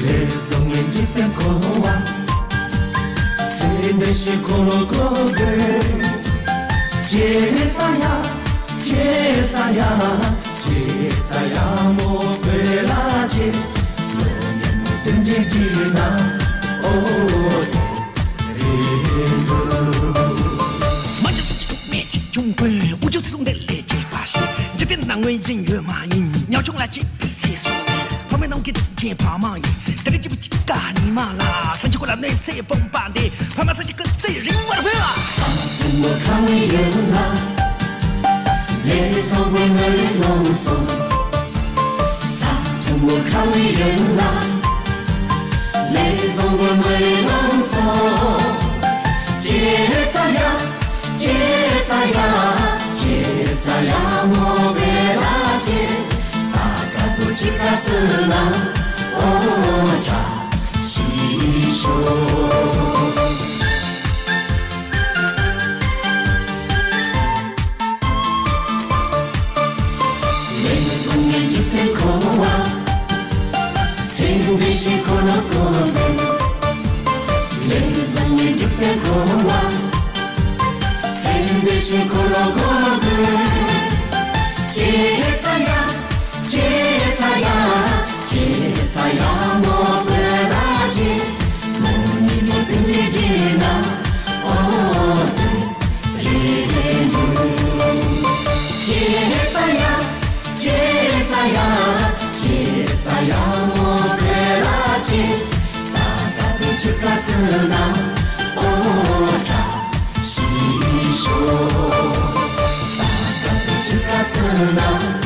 Les ongles du penkoa Sendeshi korokobe Jesaya Jesaya Jesaya mo pelaje Nonyan mo tenjejina Oh中规无就自动的理解巴士，这点难为人越马音，鸟中来接比厕所，旁边弄给钱跑马音，但你记不记咖你妈啦？上去过来内这崩巴的，旁边上去个这人我的朋友啊！上土我看为人啦，les ongles me les lançons，上土我看为人啦，les ongles me les lançons，接啥呀？Jesaya mo belaje Taka to chikasuna Oja shisho Les ongles du penkoa Sendeshi korokobe Les ongles du penkoa Sendeshi korokobe Jesaya Jesaya Jesaya mo pelaje Noni mo tenjejina Oh Renju Jesaya Jesaya Jesaya mo pelaje Taka to chikasuna Oh说，大家都知道是哪？